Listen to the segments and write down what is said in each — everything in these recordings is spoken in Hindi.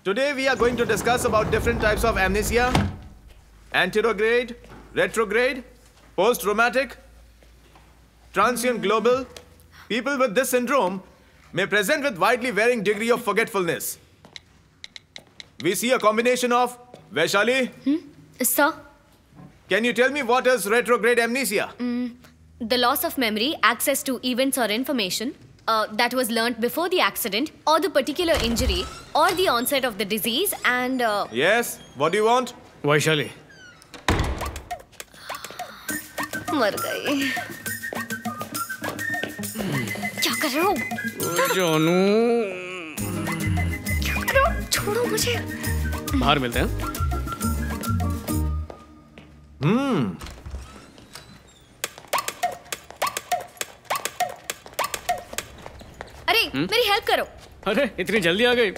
Today we are going to discuss about different types of amnesia. Anterograde, retrograde, post-traumatic, transient global. People with this syndrome may present with widely varying degree of forgetfulness. We see a combination of... Vaishali? Sir? Can you tell me what is retrograde amnesia? The loss of memory, access to events or information that was learnt before the accident or the particular injury or the onset of the disease and... Yes? What do you want? Vaishali. मर गई। क्या कर रहे हो? जानू। क्या कर रहे हो? छोड़ो मुझे। बाहर मिलते हैं। अरे मेरी हेल्प करो। अरे इतनी जल्दी आ गई।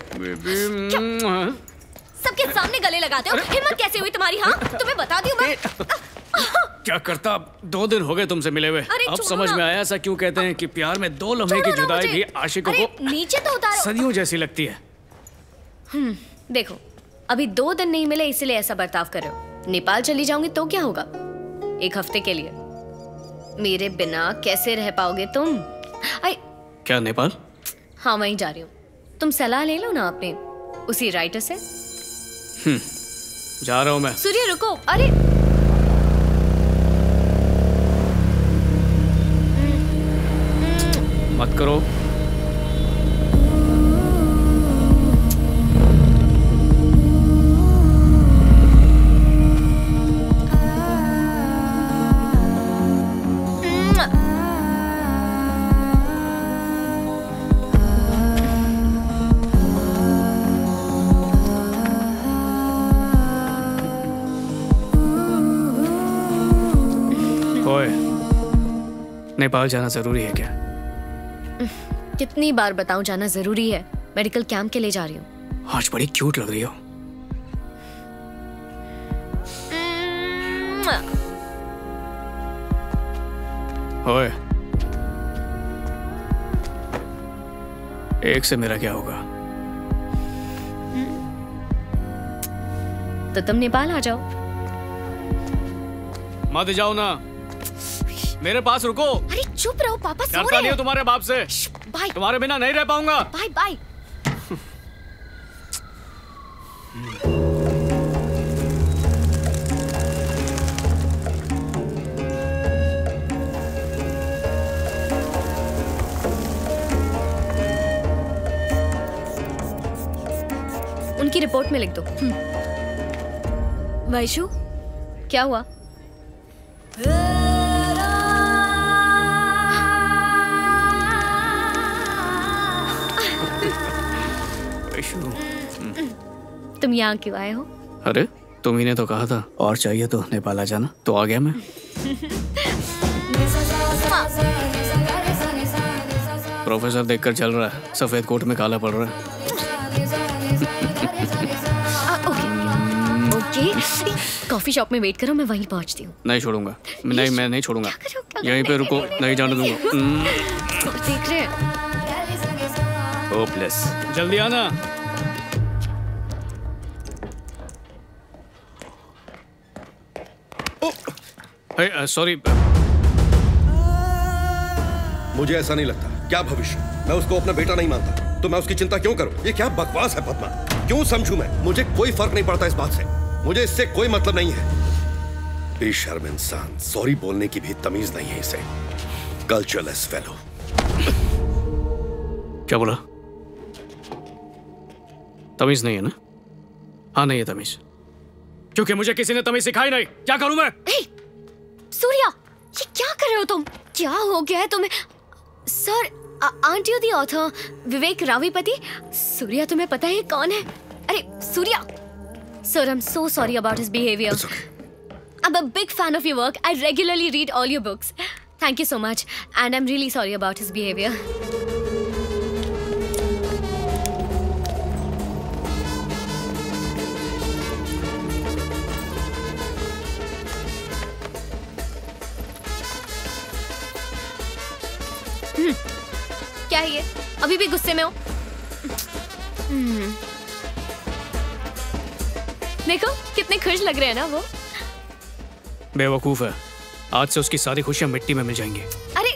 सबके सामने गले लगाते हो। हिम्मत कैसे हुई तुम्हारी? हाँ तुम्हें बता दूं मैं। क्या करता? 2 दिन हो गए तुमसे मिले हुए। अब समझ में आया ऐसा क्यों कहते हैं कि प्यार में 2 लम्हे की जुदाई भी आशिकों को नीचे तो उतारो। सदियों जैसी लगती है। देखो अभी 2 दिन नहीं मिले इसलिए ऐसा बर्ताव कर रहे हो। नेपाल चली जाऊंगी तो क्या होगा? 1 हफ्ते के लिए मेरे बिना कैसे रह पाओगे तुम? क्या नेपाल? हाँ वहीं जा रही हूँ। तुम सलाह ले लो ना अपने उसी राइटर से। जा रहा हूँ मैं। सूर्य रुको। अरे मत करो। नेपाल जाना जरूरी है क्या? कितनी बार बताऊं जाना जरूरी है। मेडिकल कैंप के लिए जा रही हूँ। आज बड़ी क्यूट लग रही हो। ओए, एक से मेरा क्या होगा? तो तुम नेपाल आ जाओ। मत जाओ ना, मेरे पास रुको। अरे चुप रहो, पापा सो रहे हैं। डरता नहीं हो तुम्हारे बाप से? बाय। तुम्हारे बिना नहीं रह पाऊंगा। Bye bye. उनकी रिपोर्ट में लिख दो। वैशु, क्या हुआ? तुम यहाँ क्यों आए हो? अरे तुम ही ने तो कहा था और चाहिए तो नेपाल आ जाना, तो आ गया मैं। प्रोफेसर देखकर चल रहा है, सफेद कोट में काला पड़ रहा है। ओके, कॉफी शॉप में वेट करो, मैं वहीं पहुंचती हूँ। नहीं छोड़ूंगा, नहीं मैं नहीं छोड़ूंगा। यहीं पे रुको, नहीं जाने दूंगा। देख रहे हैं। होपलेस। जल्दी आना। सॉरी। मुझे ऐसा नहीं लगता। क्या भविष्य? मैं उसको अपना बेटा नहीं मानता, तो मैं उसकी चिंता क्यों करूं? ये क्या बकवास है पद्मा? क्यों समझूं मैं? मुझे कोई फर्क नहीं पड़ता इस बात से। मुझे इससे कोई मतलब नहीं है। बेशर्म इंसान, सॉरी बोलने की भी तमीज नहीं है इसे। कल्चरलेस फेलो। क्या बोला? तमीज नहीं है ना? हाँ नहीं है तमीज, क्योंकि मुझे किसी ने तमीज सिखाई नहीं। क्या करूं मैं? सूर्या, ये क्या कर रहे हो तुम? क्या हो गया है तुम्हें? Sir, aren't you the author Vivek Ravipati? Surya, तुम्हें पता है कौन है? अरे Surya, sir, I am so sorry about his behaviour. I'm a big fan of your work. I regularly read all your books. Thank you so much, and I'm really sorry about his behavior. क्या है ये? अभी भी गुस्से में हो? देखो कितने खुश लग रहे हैं ना वो। बेवकूफ है, आज से उसकी सारी खुशियां मिट्टी में मिल जाएंगी। अरे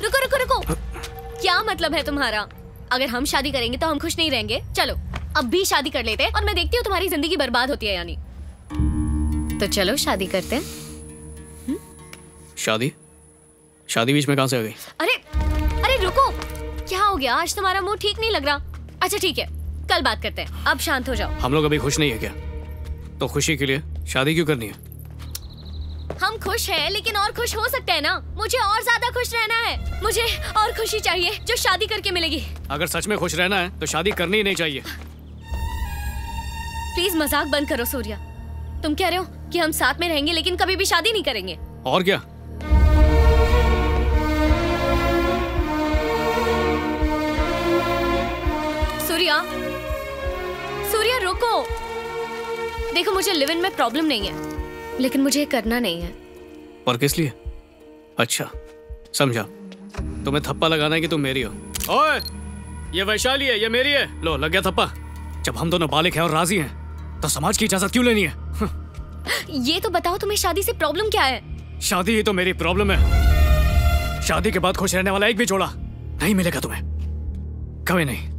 रुको रुको रुको, क्या मतलब है तुम्हारा? अगर हम शादी करेंगे तो हम खुश नहीं रहेंगे? चलो अब भी शादी कर लेते हैं और मैं देखती हूँ तुम्हारी जिंदगी बर्बाद होती है यानी। तो चलो शादी करते हैं। शादी? शादी बीच में कहां से आ गई? अरे अरे रुको, क्या हो गया? आज तुम्हारा मूड ठीक नहीं लग रहा। अच्छा ठीक है, कल बात करते हैं, अब शांत हो जाओ। हम लोग अभी खुश नहीं है क्या? तो खुशी के लिए शादी क्यों करनी है? हम खुश हैं लेकिन और खुश हो सकते हैं ना। मुझे और ज्यादा खुश रहना है, मुझे और खुशी चाहिए जो शादी करके मिलेगी। अगर सच में खुश रहना है तो शादी करनी ही नहीं चाहिए। प्लीज मजाक बंद करो सूर्या। तुम कह रहे हो कि हम साथ में रहेंगे लेकिन कभी भी शादी नहीं करेंगे? और क्या? सूर्या, सूर्या रुको। देखो मुझे लिव इन में प्रॉब्लम नहीं है लेकिन मुझे ये करना नहीं है। और किस लिए? अच्छा समझा, तुम्हें थप्पा लगाना है कि तुम मेरी हो। ओए, ये वैशाली है, ये मेरी है। लो लग गया थप्पा। जब हम दोनों बालिग हैं और राजी हैं तो समाज की इजाजत क्यों लेनी है? ये तो बताओ तुम्हें शादी से प्रॉब्लम क्या है? शादी ही तो मेरी प्रॉब्लम है। शादी के बाद खुश रहने वाला एक भी जोड़ा नहीं मिलेगा तुम्हें, कभी नहीं।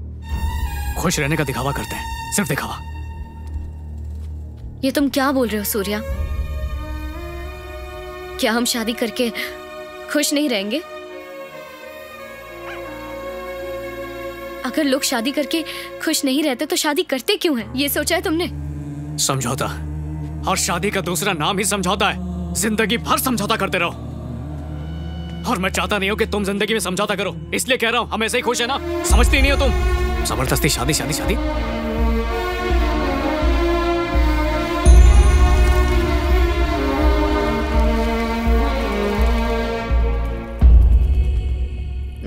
खुश रहने का दिखावा करते हैं, सिर्फ दिखावा। ये तुम क्या बोल रहे हो सूर्या? क्या हम शादी करके खुश नहीं रहेंगे? अगर लोग शादी करके खुश नहीं रहते तो शादी करते क्यों हैं? ये सोचा है तुमने? समझौता, और शादी का दूसरा नाम ही समझौता है। जिंदगी भर समझौता करते रहो, और मैं चाहता नहीं हूं कि तुम जिंदगी में समझौता करो, इसलिए कह रहा हूं। हम ऐसे ही खुश है ना, समझती नहीं हो तुम? जबरदस्ती शादी शादी शादी।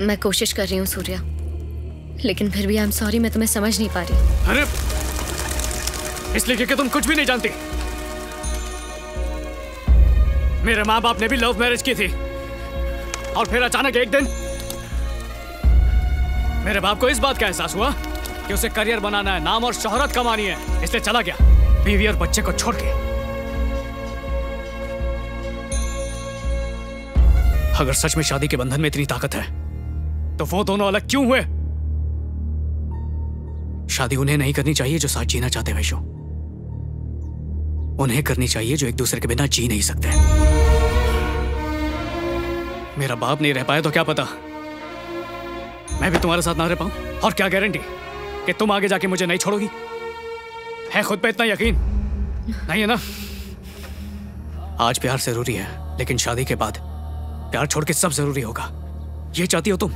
मैं कोशिश कर रही हूँ सूर्या, लेकिन फिर भी आई एम सॉरी, मैं तुम्हें समझ नहीं पा रही। अरे इसलिए क्योंकि तुम कुछ भी नहीं जानती। मेरे माँ बाप ने भी लव मैरिज की थी, और फिर अचानक एक दिन मेरे बाप को इस बात का एहसास हुआ कि उसे करियर बनाना है, नाम और शोहरत कमानी है, इसलिए चला गया बीवी और बच्चे को छोड़ के। अगर सच में शादी के बंधन में इतनी ताकत है तो वो दोनों अलग क्यों हुए? शादी उन्हें नहीं करनी चाहिए जो साथ जीना चाहते वैशो, उन्हें करनी चाहिए जो एक दूसरे के बिना जी नहीं सकते। मेरा बाप नहीं रह पाया तो क्या पता मैं भी तुम्हारे साथ ना रह पाऊं, और क्या गारंटी कि तुम आगे जाके मुझे नहीं छोड़ोगी? है खुद पे इतना यकीन नहीं है ना? आज प्यार जरूरी है, लेकिन शादी के बाद प्यार छोड़ के सब जरूरी होगा। ये चाहती हो तुम?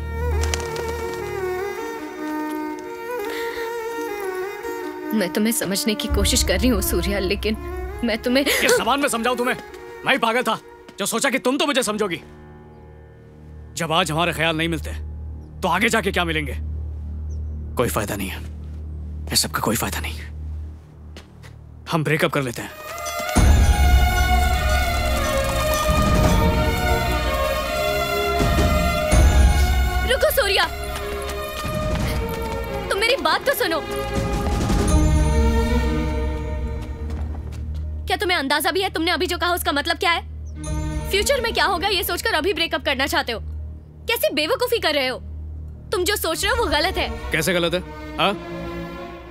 मैं तुम्हें समझने की कोशिश कर रही हूँ सूर्या, लेकिन मैं तुम्हें किस ज़बान में समझाऊं तुम्हें? मैं ही पागल था जो सोचा कि तुम तो मुझे समझोगी। जब आज हमारे ख्याल नहीं मिलते तो आगे जाके क्या मिलेंगे? कोई फायदा नहीं है, इस सब का कोई फायदा नहीं। हम ब्रेकअप कर लेते हैं। रुको सूर्या, तुम मेरी बात तो सुनो। क्या तुम्हें अंदाजा भी है तुमने अभी जो कहा उसका मतलब क्या है? फ्यूचर में क्या होगा ये सोचकर अभी ब्रेकअप करना चाहते हो? कैसी बेवकूफी कर रहे हो? तुम जो सोच रहे हो वो गलत है। कैसे गलत है? हाँ,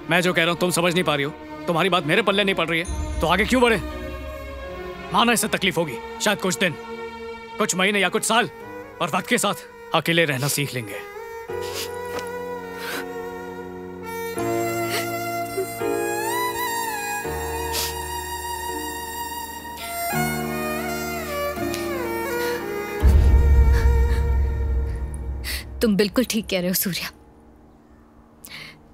मैं जो कह रहा हूं तुम समझ नहीं पा रही हो, तुम्हारी बात मेरे पल्ले नहीं पड़ रही है, तो आगे क्यों बढ़े? माना इससे तकलीफ होगी, शायद कुछ दिन, कुछ महीने या कुछ साल, और वक्त के साथ अकेले रहना सीख लेंगे। तुम बिल्कुल ठीक कह रहे हो सूर्या।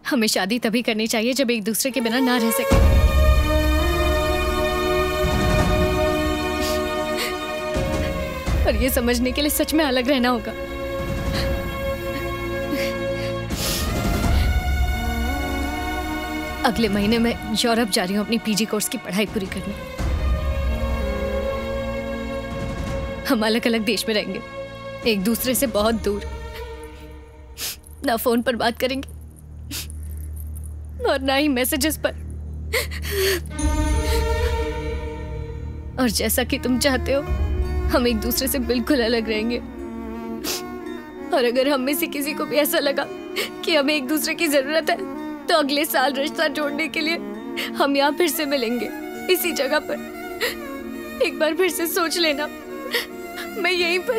हमें शादी तभी करनी चाहिए जब एक दूसरे के बिना ना रह सके। और ये समझने के लिए सच में अलग रहना होगा। अगले महीने मैं यूरोप जा रही हूँ अपनी पीजी कोर्स की पढ़ाई पूरी करने। हम अलग अलग देश में रहेंगे, एक दूसरे से बहुत दूर, ना फोन पर बात करेंगे और ना ही मैसेजेस पर। और जैसा कि तुम चाहते हो, हम एक दूसरे से बिल्कुल अलग रहेंगे। और अगर हम में से किसी को भी ऐसा लगा कि हमें एक दूसरे की जरूरत है, तो अगले साल रिश्ता जोड़ने के लिए हम यहाँ फिर से मिलेंगे, इसी जगह पर। एक बार फिर से सोच लेना, मैं यहीं पर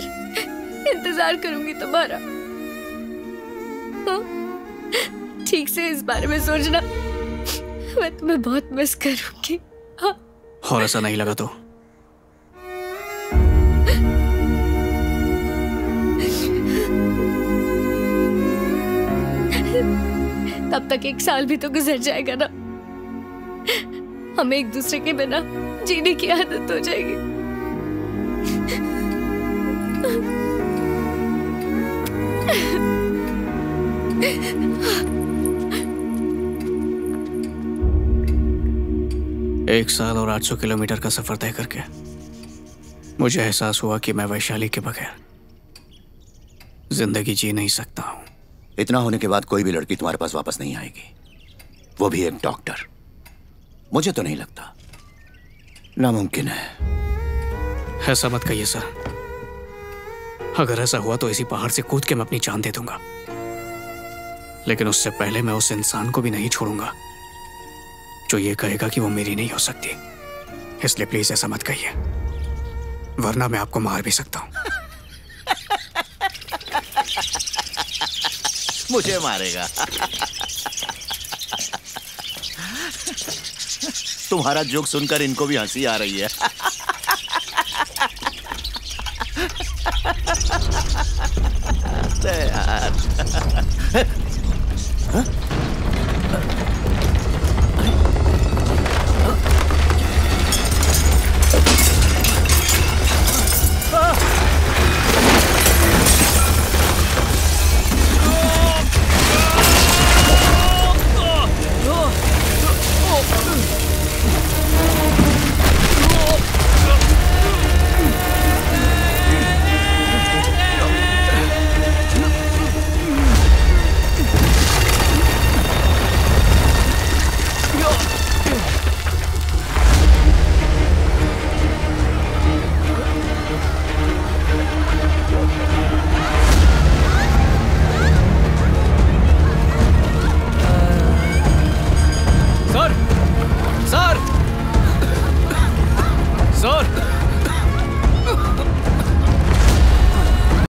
इंतजार करूंगी तुम्हारा। हाँ? ठीक से इस बारे में सोचना, मैं तुम्हें बहुत मिस करूंगी। हाँ? और ऐसा नहीं लगा तो? तब तक 1 साल भी तो गुजर जाएगा ना, हमें एक दूसरे के बिना जीने की आदत हो जाएगी। एक साल और 800 किलोमीटर का सफर तय करके मुझे एहसास हुआ कि मैं वैशाली के बगैर जिंदगी जी नहीं सकता हूं। इतना होने के बाद कोई भी लड़की तुम्हारे पास वापस नहीं आएगी, वो भी एक डॉक्टर। मुझे तो नहीं लगता, नामुमकिन है। ऐसा मत कहिए सर, अगर ऐसा हुआ तो इसी पहाड़ से कूद के मैं अपनी जान दे दूंगा, लेकिन उससे पहले मैं उस इंसान को भी नहीं छोड़ूंगा जो ये कहेगा कि वो मेरी नहीं हो सकती। इसलिए प्लीज ऐसा मत कहिए, वरना मैं आपको मार भी सकता हूं। मुझे मारेगा? तुम्हारा जोक सुनकर इनको भी हंसी आ रही है। यार